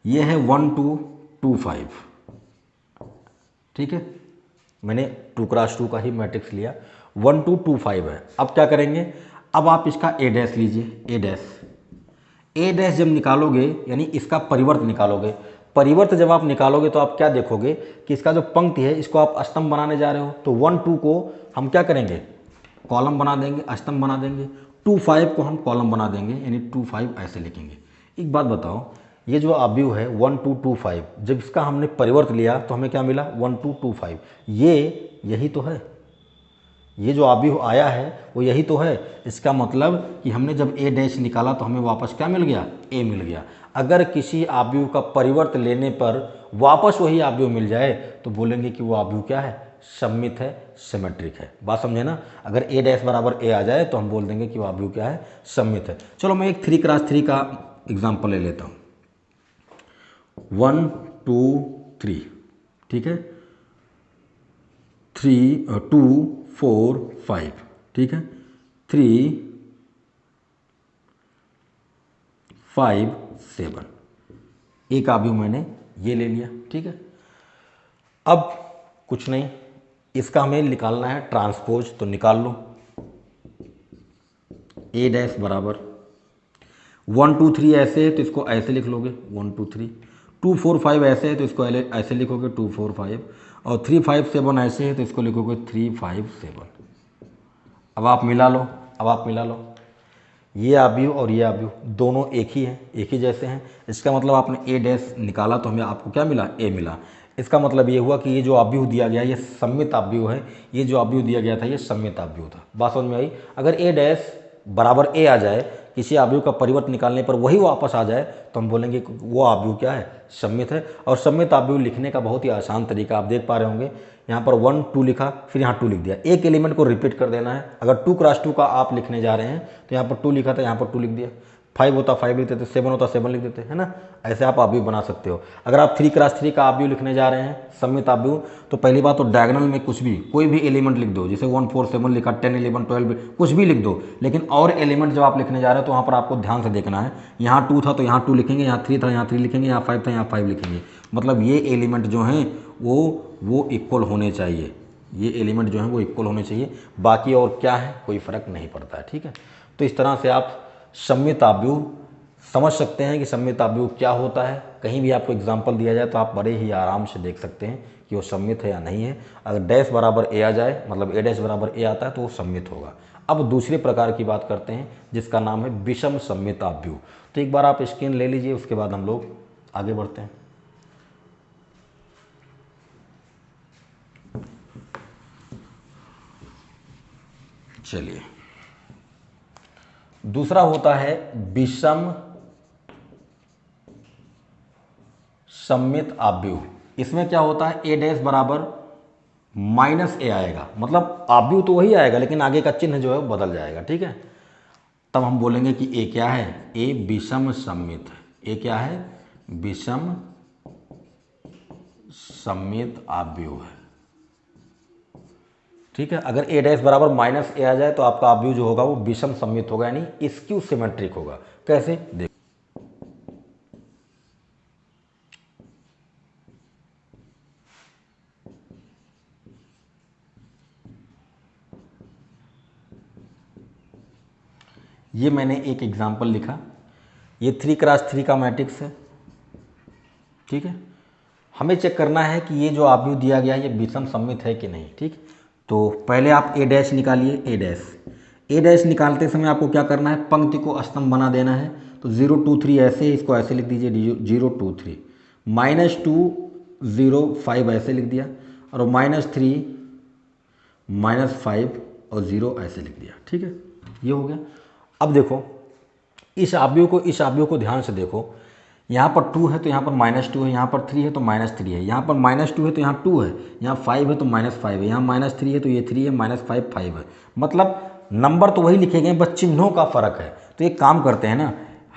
ये है 1 2 2 5, ठीक है, मैंने 2 क्रॉस 2 का ही मैट्रिक्स लिया, 1 2 2 5 है। अब क्या करेंगे, अब आप इसका ए डैश लीजिए, ए डैश जब निकालोगे यानी इसका परिवर्त निकालोगे, परिवर्त जब आप निकालोगे तो आप क्या देखोगे कि इसका जो पंक्ति है इसको आप अष्टम बनाने जा रहे हो, तो 1 2 को हम क्या करेंगे, कॉलम बना देंगे, अष्टम बना देंगे। 2 5 को हम कॉलम बना देंगे, यानी 2 5 ऐसे लिखेंगे। एक बात बताओ, ये जो अवयव है 1 2 2 5, जब इसका हमने परिवर्त लिया तो हमें क्या मिला 1 2 2 5, ये यही तो है, ये जो अवयव आया है वो यही तो है। इसका मतलब कि हमने जब ए डैश निकाला तो हमें वापस क्या मिल गया, ए मिल गया। अगर किसी अवयव का परिवर्त लेने पर वापस वही अवयव मिल जाए तो बोलेंगे कि वो अवयव क्या है, सममित है, सिमेट्रिक है। बात समझे ना। अगर ए डैश बराबर ए आ जाए तो हम बोल देंगे कि वो अवयव क्या है, सममित है। चलो मैं एक 3x3 का एग्जाम्पल ले लेता हूँ। 1 2 3, ठीक है, 3 2 4 5, ठीक है, 3 5 7, एक अवयव मैंने ये ले लिया, ठीक है। अब कुछ नहीं, इसका हमें निकालना है ट्रांसपोज, तो निकाल लो। ए डैश बराबर 1 2 3 ऐसे है तो इसको ऐसे लिख लोगे 1 2 3, 2 4 5 ऐसे है तो इसको ऐसे लिखोगे 2 4 5, और 3 5 7 ऐसे है तो इसको लिखोगे 3 5 7। अब आप मिला लो, अब आप मिला लो, ये अवयव और ये अवयव दोनों एक ही हैं, एक ही जैसे हैं। इसका मतलब आपने ए डैश निकाला तो हमें आपको क्या मिला, ए मिला। इसका मतलब ये हुआ कि ये जो अवयव दिया गया ये सममित अवयव है, ये जो अवयव दिया गया था ये सममित अवयव था। बात समझ में आई। अगर ए डैश बराबर ए आ जाए, किसी अवयव का परिवर्त निकालने पर वही वापस आ जाए तो हम बोलेंगे कि वो अवयव क्या है, सममित है। और सममित अवयव लिखने का बहुत ही आसान तरीका आप देख पा रहे होंगे, यहाँ पर 1 2 लिखा, फिर यहाँ 2 लिख दिया। एक एलिमेंट को रिपीट कर देना है। अगर 2x2 का आप लिखने जा रहे हैं तो यहाँ पर 2 लिखा था, यहाँ पर 2 लिख दिया। 5 होता 5 लिख देते, 7 होता 7 लिख देते, है ना। ऐसे आप अवयव बना सकते हो। अगर आप 3x3 का अवयव लिखने जा रहे हैं, सममित अवयव, तो पहली बात तो डायगोनल में कुछ भी, कोई भी एलिमेंट लिख दो, जैसे 1 4 7 लिखा, 10 11 12 कुछ भी लिख दो। लेकिन और एलिमेंट जब आप लिखने जा रहे हो तो वहाँ पर आपको ध्यान से देखना है। यहाँ 2 था तो यहाँ 2 लिखेंगे, यहाँ 3 था यहाँ 3 लिखेंगे, यहाँ 5 था यहाँ 5 लिखेंगे। मतलब ये एलिमेंट जो हैं वो इक्वल होने चाहिए, ये एलिमेंट जो है वो इक्वल होने चाहिए। बाकी और क्या है कोई फ़र्क नहीं पड़ता है, ठीक है। तो इस तरह से आप सममित अवयव समझ सकते हैं कि सममित अवयव क्या होता है। कहीं भी आपको एग्जाम्पल दिया जाए तो आप बड़े ही आराम से देख सकते हैं कि वो सममित है या नहीं है। अगर डैश बराबर ए आ जाए, मतलब ए डैश बराबर ए आता है तो वो सममित होगा। अब दूसरे प्रकार की बात करते हैं जिसका नाम है विषम सममित अवयव। तो एक बार आप स्क्रीन ले लीजिए, उसके बाद हम लोग आगे बढ़ते हैं। चलिए, दूसरा होता है विषम सममित अवयव। इसमें क्या होता है, ए डैश बराबर माइनस ए आएगा, मतलब अवयव तो वही आएगा लेकिन आगे का चिन्ह जो है वो बदल जाएगा, ठीक है। तब हम बोलेंगे कि ए क्या है, ए विषम सममित है। ए क्या है, विषम सममित अवयव है, ठीक है। अगर ए डैश बराबर माइनस ए आ जाए तो आपका अवयव जो होगा वो विषम सममित होगा, यानी स्क्यू सिमेट्रिक होगा। कैसे, देखो, ये मैंने एक एग्जाम्पल लिखा, ये 3x3 का मैट्रिक्स है, ठीक है। हमें चेक करना है कि ये जो अवयव दिया गया है ये विषम सममित है कि नहीं, ठीक। तो पहले आप ए डैश निकालिए, ए डैश। ए डैश निकालते समय आपको क्या करना है, पंक्ति को स्तंभ बना देना है। तो 0 2 3 ऐसे, इसको ऐसे लिख दीजिए 0 2 3, -2 0 5 ऐसे लिख दिया, और -3 -5 और 0 ऐसे लिख दिया, ठीक है। ये हो गया। अब देखो इस अवयव को ध्यान से देखो। यहाँ पर 2 है तो यहाँ पर -2 है, यहाँ पर 3 है तो -3 है, यहाँ पर -2 है तो यहाँ 2 है, यहाँ 5 है तो -5 है, यहाँ -3 है तो ये 3 है, -5 5 है। मतलब नंबर तो वही लिखे गए, बस चिन्हों का फ़र्क है। तो एक काम करते हैं ना,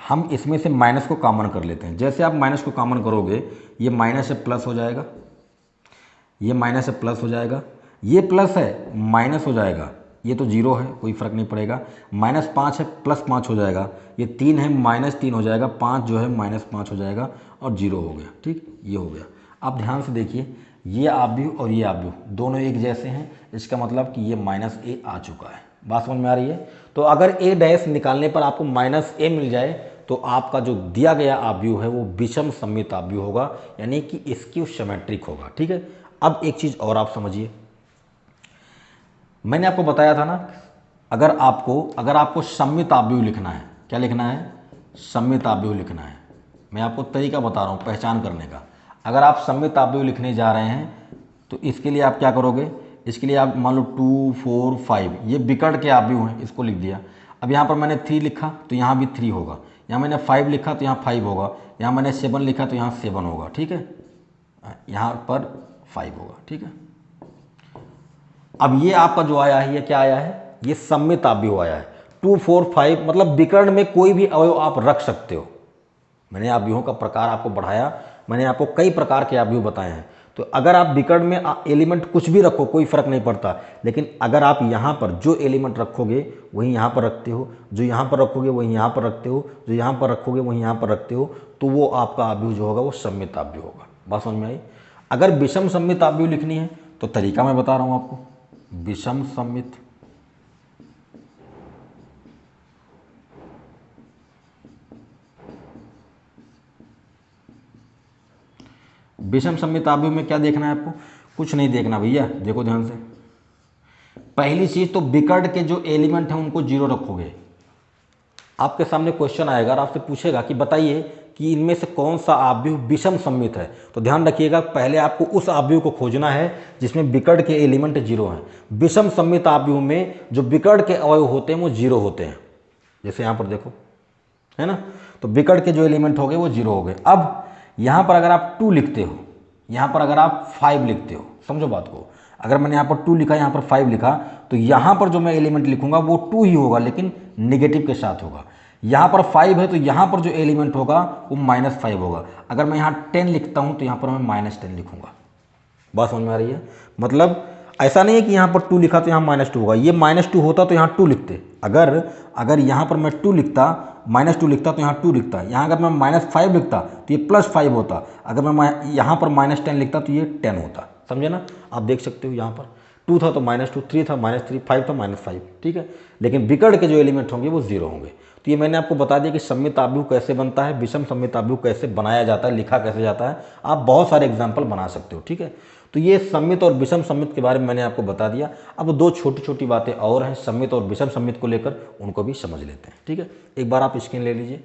हम इसमें से माइनस को कॉमन कर लेते हैं। जैसे आप माइनस को कॉमन करोगे, ये माइनस से प्लस हो जाएगा, ये माइनस से प्लस हो जाएगा, ये प्लस है माइनस हो जाएगा, ये तो 0 है कोई फ़र्क नहीं पड़ेगा। -5 है +5 हो जाएगा, ये 3 है -3 हो जाएगा, 5 जो है -5 हो जाएगा, और 0 हो गया, ठीक। ये हो गया। आप ध्यान से देखिए, ये अवयव और ये अवयव दोनों एक जैसे हैं, इसका मतलब कि ये -a आ चुका है। बात समझ में आ रही है। तो अगर ए डैश निकालने पर आपको -a मिल जाए तो आपका जो दिया गया आव्यूह है वो विषम सममित आव्यूह होगा, यानी कि स्क्यू सिमेट्रिक होगा। ठीक है, अब एक चीज़ और आप समझिए, मैंने आपको बताया था ना, अगर आपको सममित आव्यूह लिखना है, क्या लिखना है, सममित आव्यूह लिखना है। मैं आपको तरीका बता रहा हूँ पहचान करने का। अगर आप सममित आव्यूह लिखने जा रहे हैं तो इसके लिए आप क्या करोगे, इसके लिए आप मान लो 2, 4, 5 ये विकर्ण के आव्यूह हैं, इसको लिख दिया। अब यहाँ पर मैंने 3 लिखा तो यहाँ भी 3 होगा, यहाँ मैंने 5 लिखा तो यहाँ 5 होगा, यहाँ मैंने 7 लिखा तो यहाँ 7 होगा। ठीक है, यहाँ पर 5 होगा। ठीक है, अब ये आपका जो आया है ये क्या आया है, ये सममित आव्यूह आया है। 2, 4, 5 मतलब विकर्ण में कोई भी अवयव आप रख सकते हो। मैंने आव्यूहों का प्रकार आपको बढ़ाया, मैंने आपको कई प्रकार के आव्यूह बताए हैं। तो अगर आप विकर्ण में एलिमेंट कुछ भी रखो कोई फर्क नहीं पड़ता, लेकिन अगर आप यहाँ पर जो एलिमेंट रखोगे वही यहाँ पर रखते हो, जो यहाँ पर रखोगे वही यहाँ पर रखते हो, जो यहाँ पर रखोगे वही यहाँ पर रखते हो, तो वो आपका आव्यूह जो होगा वो सममित आव्यूह होगा। बात समझ में आई। अगर विषम सममित आव्यूह लिखनी है तो तरीका मैं बता रहा हूँ आपको, विषम सममित, विषम सममित आव्यूह में क्या देखना है आपको, कुछ नहीं देखना भैया, देखो ध्यान से। पहली चीज तो विकर्ण के जो एलिमेंट हैं उनको 0 रखोगे। आपके सामने क्वेश्चन आएगा और आपसे पूछेगा कि बताइए कि इनमें से कौन सा आव्यूह विषम सममित है, तो ध्यान रखिएगा पहले आपको उस आव्यूह को खोजना है जिसमें विकर्ण के एलिमेंट 0 हैं। विषम सममित आव्यूह में जो विकर्ण के अवयव होते हैं वो 0 होते हैं, जैसे यहाँ पर देखो, है ना, तो विकर्ण के जो एलिमेंट हो गए वो 0 हो गए। अब यहाँ पर अगर आप 2 लिखते हो, यहाँ पर अगर आप 5 लिखते हो, समझो बात को, अगर मैंने यहाँ पर 2 लिखा, यहाँ पर 5 लिखा, तो यहाँ पर जो मैं एलिमेंट लिखूंगा वो 2 ही होगा, लेकिन नेगेटिव के साथ होगा। यहाँ पर 5 है तो यहाँ पर जो एलिमेंट होगा वो -5 होगा। अगर मैं यहाँ 10 लिखता हूँ तो यहाँ पर मैं -10 लिखूंगा। बात समझ में आ रही है। मतलब ऐसा नहीं है कि यहाँ पर 2 लिखा तो यहाँ -2 होगा, ये -2 होता तो यहाँ 2 लिखते। अगर यहाँ पर मैं 2 लिखता, -2 लिखता तो यहाँ 2 लिखता। यहाँ अगर मैं -5 लिखता तो ये +5 होता। अगर मैं यहाँ पर -10 लिखता तो ये 10 होता। समझे ना, आप देख सकते हो यहाँ पर 2 था तो -2, 3 था -3, 5 था -5। ठीक है, लेकिन विकर्ण के जो एलिमेंट होंगे वो 0 होंगे। तो ये मैंने आपको बता दिया कि सममित आव्यूह कैसे बनता है, विषम सममित आव्यूह कैसे बनाया जाता है, लिखा कैसे जाता है। आप बहुत सारे एग्जाम्पल बना सकते हो। ठीक है, तो ये सममित और विषम सममित के बारे में मैंने आपको बता दिया। अब 2 छोटी छोटी बातें और हैं सममित और विषम सममित को लेकर, उनको भी समझ लेते हैं। ठीक है, एक बार आप स्क्रीन ले लीजिए।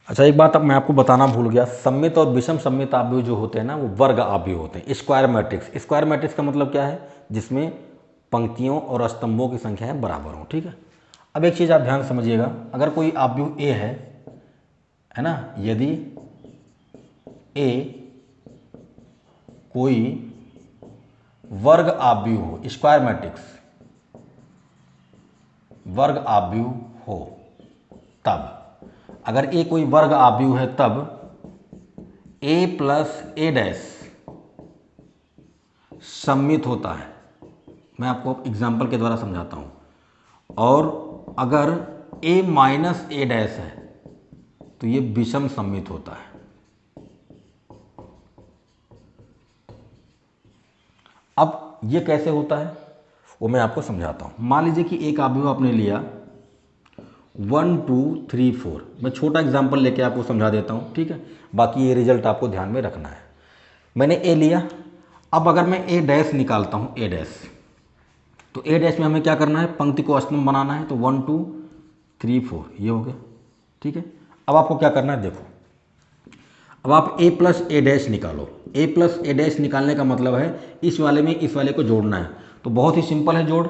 अच्छा, एक बात अब मैं आपको बताना भूल गया, सममित और विषम सममित आव्यूह जो होते हैं ना वो वर्ग आव्यूह होते हैं। स्क्वायर मैट्रिक्स, स्क्वायर मैट्रिक्स का मतलब क्या है, जिसमें पंक्तियों और स्तंभों की संख्याएं बराबर हों। ठीक है, अब एक चीज़ आप ध्यान समझिएगा, अगर कोई आव्यूह ए है ना, यदि ए कोई वर्ग आव्यूह हो, स्क्वायर मैट्रिक्स वर्ग आव्यूह हो, तब अगर ए कोई वर्ग आव्यूह है तब a + a' सममित होता है। मैं आपको एग्जाम्पल के द्वारा समझाता हूं। और अगर a - a' है तो ये विषम सममित होता है। अब ये कैसे होता है वो मैं आपको समझाता हूं। मान लीजिए कि एक आव्यूह आपने लिया 1, 2, 3, 4। मैं छोटा एग्जाम्पल लेके आपको समझा देता हूँ। ठीक है, बाकी ये रिजल्ट आपको ध्यान में रखना है। मैंने ए लिया, अब अगर मैं a' निकालता हूँ, a', तो a' में हमें क्या करना है, पंक्ति को स्तंभ बनाना है। तो 1, 2, 3, 4 ये हो गया। ठीक है, अब आपको क्या करना है, देखो, अब आप a + a' निकालो। a + a' निकालने का मतलब है इस वाले में इस वाले को जोड़ना है। तो बहुत ही सिंपल है जोड़,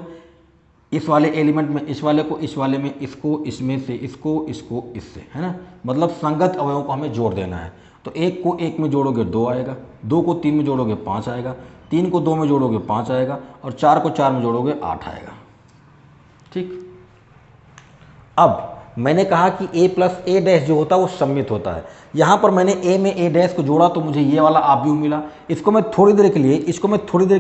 इस वाले एलिमेंट में इस वाले को, इस वाले में इसको, इसमें से इसको, इसको इससे, है ना, मतलब संगत अवयवों को हमें जोड़ देना है। तो 1 को 1 में जोड़ोगे 2 आएगा, 2 को 3 में जोड़ोगे 5 आएगा, 3 को 2 में जोड़ोगे 5 आएगा, और 4 को 4 में जोड़ोगे 8 आएगा। ठीक, अब मैंने कहा कि a + a' जो होता है वो सममित होता है। यहाँ पर मैंने a में a' को जोड़ा तो मुझे ये वाला आव्यूह मिला। इसको मैं थोड़ी देर के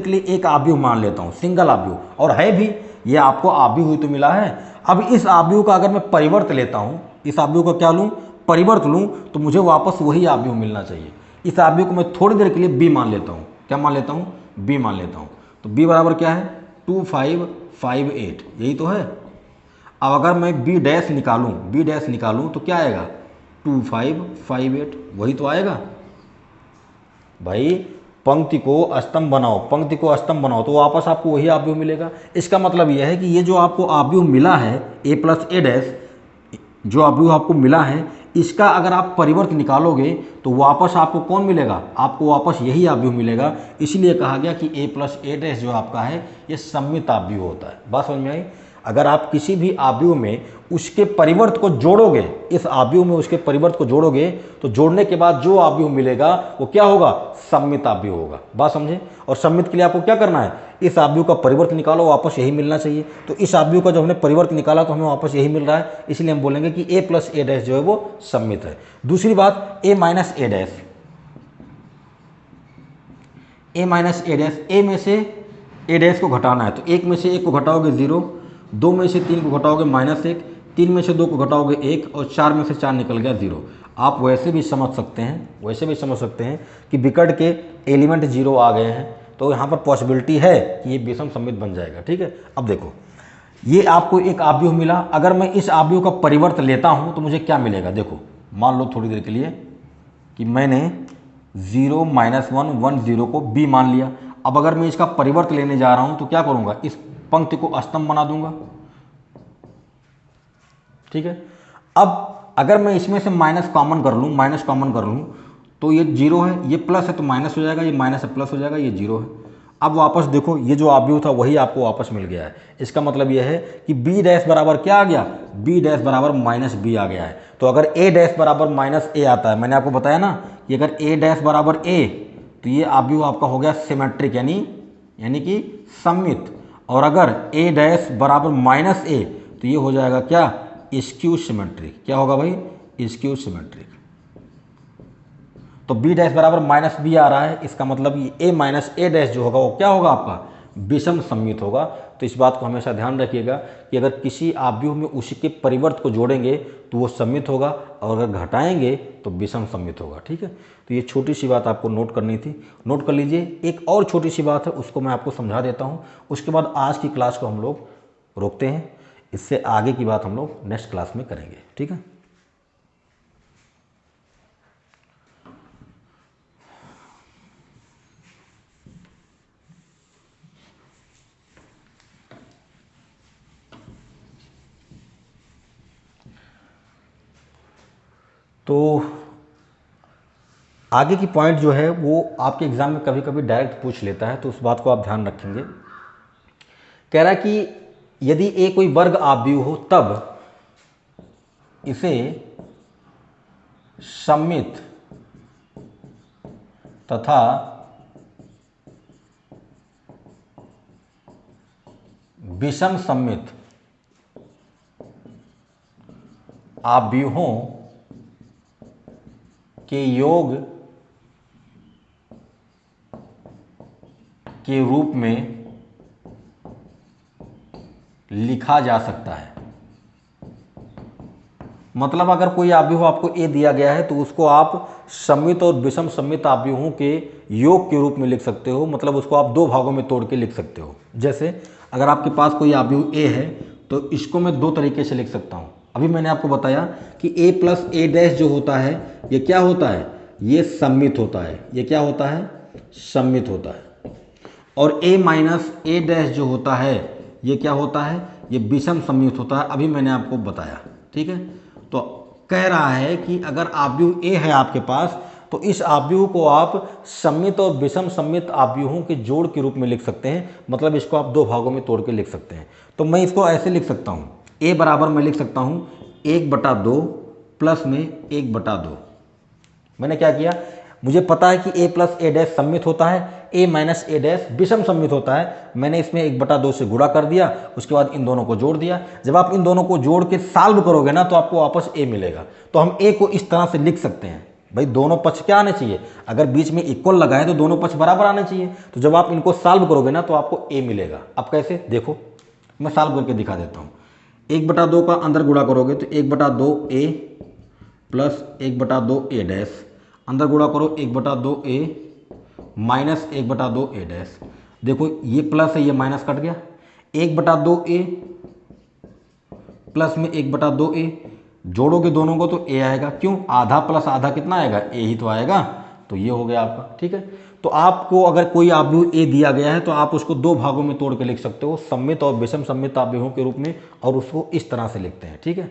लिए एक आव्यूह मान लेता हूँ, सिंगल आव्यूह, और है भी ये आपको आव्यूह ही तो मिला है। अब इस आव्यूह का अगर मैं परिवर्त लेता हूँ, इस आव्यूह का क्या लूँ, परिवर्त लूँ तो मुझे वापस वही आव्यूह मिलना चाहिए। इस आव्यूह को मैं थोड़ी देर के लिए बी मान लेता हूँ। क्या मान लेता हूँ? बी मान लेता हूँ। तो बी बराबर क्या है? 2558, यही तो है। अब अगर मैं बी डैश निकालूँ तो क्या आएगा? 2558, वही तो आएगा भाई। पंक्ति को स्तंभ बनाओ तो वापस आपको वही आव्यूह मिलेगा। इसका मतलब यह है कि ये जो आपको आव्यूह मिला है a प्लस ए डैश, जो आव्यूह आपको मिला है, इसका अगर आप परिवर्त निकालोगे तो वापस आपको कौन मिलेगा? आपको वापस यही आव्यूह मिलेगा। इसीलिए कहा गया कि a प्लस ए डैश जो आपका है ये सममित आव्यूह होता है। बात समझ में आई? अगर आप किसी भी आव्यूह में उसके परिवर्त को जोड़ोगे, इस आव्यूह में उसके परिवर्त को जोड़ोगे तो जोड़ने के बाद जो आव्यूह मिलेगा वो क्या होगा? सममित आव्यूह होगा। बात समझे? और सममित के लिए आपको क्या करना है? इस आव्यूह का परिवर्त निकालो, वापस यही मिलना चाहिए। तो इस आव्यूह का जब हमने परिवर्त निकाला तो हमें वापस यही मिल रहा है, इसलिए हम बोलेंगे कि a प्लस ए डैश जो है वो सममित है। दूसरी बात, a minus A dash, a में से ए डैश को घटाना है। तो 1 में से 1 को घटाओगे 0, 2 में से 3 को घटाओगे -1, 3 में से 2 को घटाओगे 1 और 4 में से 4 निकल गया 0। आप वैसे भी समझ सकते हैं कि विकर्ण के एलिमेंट 0 आ गए हैं, तो यहाँ पर पॉसिबिलिटी है कि ये विषम सममित बन जाएगा। ठीक है, अब देखो, ये आपको एक आव्यूह मिला। अगर मैं इस आव्यूह का परिवर्त लेता हूँ तो मुझे क्या मिलेगा? देखो, मान लो थोड़ी देर के लिए कि मैंने 0 -1 1 0 को b मान लिया। अब अगर मैं इसका परिवर्त लेने जा रहा हूँ तो क्या करूँगा? इस पंक्ति को स्तंभ बना दूंगा। ठीक है, अब अगर मैं इसमें से माइनस कॉमन कर लूँ तो ये 0 है, ये प्लस है तो माइनस हो जाएगा, ये माइनस है प्लस हो जाएगा, ये 0 है। अब वापस देखो, ये जो आव्यूह था वही आपको वापस मिल गया है। इसका मतलब यह है कि b डैश बराबर क्या आ गया? b डैश बराबर -b आ गया है। तो अगर a डैश बराबर -a आता है, मैंने आपको बताया ना कि अगर a डैश बराबर a, तो ये आव्यूह आपका हो गया सिमेट्रिक, यानी कि सममित। और अगर a डैश बराबर -a तो ये हो जाएगा क्या? Skew symmetric. क्या होगा भाई? Skew symmetric. तो b डैश बराबर -b आ रहा है, इसका मतलब ये a माइनस ए डैश जो होगा वो क्या होगा? आपका विषम सममित होगा। तो इस बात को हमेशा ध्यान रखिएगा कि अगर किसी आव्यूह में उसी के परिवर्त को जोड़ेंगे तो वो सममित होगा, और अगर घटाएंगे तो विषम सममित होगा। ठीक है, तो ये छोटी सी बात आपको नोट करनी थी, नोट कर लीजिए। एक और छोटी सी बात है, उसको मैं आपको समझा देता हूँ, उसके बाद आज की क्लास को हम लोग रोकते हैं। इससे आगे की बात हम लोग नेक्स्ट क्लास में करेंगे। ठीक है, तो आगे की पॉइंट जो है वो आपके एग्जाम में कभी कभी डायरेक्ट पूछ लेता है, तो उस बात को आप ध्यान रखेंगे। कह रहा है कि यदि a कोई वर्ग आव्यूह हो तब इसे सममित तथा विषम सममित आव्यूहों के योग के रूप में लिखा जा सकता है। मतलब अगर कोई आव्यूह आपको a दिया गया है तो उसको आप सममित और विषम सममित आव्यूहों के योग के रूप में लिख सकते हो। मतलब उसको आप दो भागों में तोड़ के लिख सकते हो। जैसे अगर आपके पास कोई आव्यूह a है तो इसको मैं दो तरीके से लिख सकता हूँ। अभी मैंने आपको बताया कि a प्लस ए डैश जो होता है ये क्या होता है? ये सममित होता है। ये क्या होता है? सममित होता है। और a माइनस ए डैश जो होता है ये क्या होता है? ये विषम सममित होता है। अभी मैंने आपको बताया। ठीक है, तो कह रहा है कि अगर आव्यूह a है आपके पास तो इस आव्यूह को आप सममित और विषम सममित आव्यूहों के जोड़ के रूप में लिख सकते हैं। मतलब इसको आप दो भागों में तोड़ के लिख सकते हैं। तो मैं इसको ऐसे लिख सकता हूँ, a बराबर मैं लिख सकता हूँ 1/2 प्लस में 1/2। मैंने क्या किया? मुझे पता है कि a प्लस ए डैश सममित होता है, a माइनस ए डैश विषम सममित होता है। मैंने इसमें 1/2 से गुणा कर दिया, उसके बाद इन दोनों को जोड़ दिया। जब आप इन दोनों को जोड़ के सॉल्व करोगे ना तो आपको वापस a मिलेगा। तो हम a को इस तरह से लिख सकते हैं, भाई दोनों पक्ष क्या आने चाहिए? अगर बीच में इक्वल लगाए तो दोनों पक्ष बराबर आने चाहिए। तो जब आप इनको सॉल्व करोगे ना तो आपको a मिलेगा। अब कैसे? देखो मैं सॉल्व करके दिखा देता हूँ। 1/2 का अंदर गुणा करोगे तो 1/2 a प्लस 1/2 ए डैश, अंदर गुणा करो 1/2 ए माइनस 1/2 ए डैश। देखो ये प्लस है, ये माइनस कट गया, 1/2 ए प्लस में 1/2 ए, जोड़ोगे दोनों को तो ए आएगा। क्यों? आधा प्लस आधा कितना आएगा? ए ही तो आएगा। तो ये हो गया आपका। ठीक है, तो आपको अगर कोई आव्यूह ए दिया गया है तो आप उसको दो भागों में तोड़ के लिख सकते हो, सममित और विषम सममित आव्यूहों के रूप में, और उसको इस तरह से लिखते हैं। ठीक है,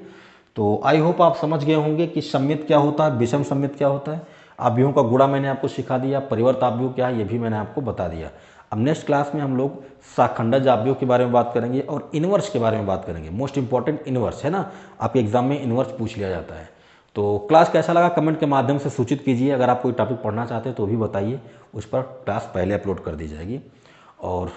तो आई होप आप समझ गए होंगे कि सममित क्या होता है, विषम सममित क्या होता है। आव्यूहों का गुणा मैंने आपको सिखा दिया, परिवर्त आव्यूह क्या है ये भी मैंने आपको बता दिया। अब नेक्स्ट क्लास में हम लोग शाखंडज आव्यूह के बारे में बात करेंगे और इनवर्स के बारे में बात करेंगे। मोस्ट इंपॉर्टेंट इनवर्स है ना, आपके एग्जाम में इनवर्स पूछ लिया जाता है। तो क्लास कैसा लगा कमेंट के माध्यम से सूचित कीजिए। अगर आप कोई टॉपिक पढ़ना चाहते हैं तो भी बताइए, उस पर क्लास पहले अपलोड कर दी जाएगी। और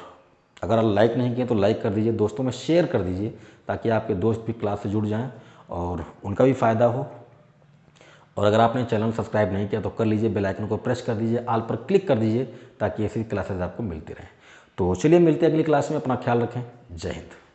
अगर आप लाइक नहीं किए तो लाइक कर दीजिए, दोस्तों में शेयर कर दीजिए, ताकि आपके दोस्त भी क्लास से जुड़ जाएं और उनका भी फ़ायदा हो। और अगर आपने चैनल सब्सक्राइब नहीं किया तो कर लीजिए, बेल आइकन को प्रेस कर दीजिए, ऑल पर क्लिक कर दीजिए, ताकि ऐसी क्लासेस आपको मिलती रहें। तो चलिए मिलते हैं अगली क्लास में, अपना ख्याल रखें, जय हिंद।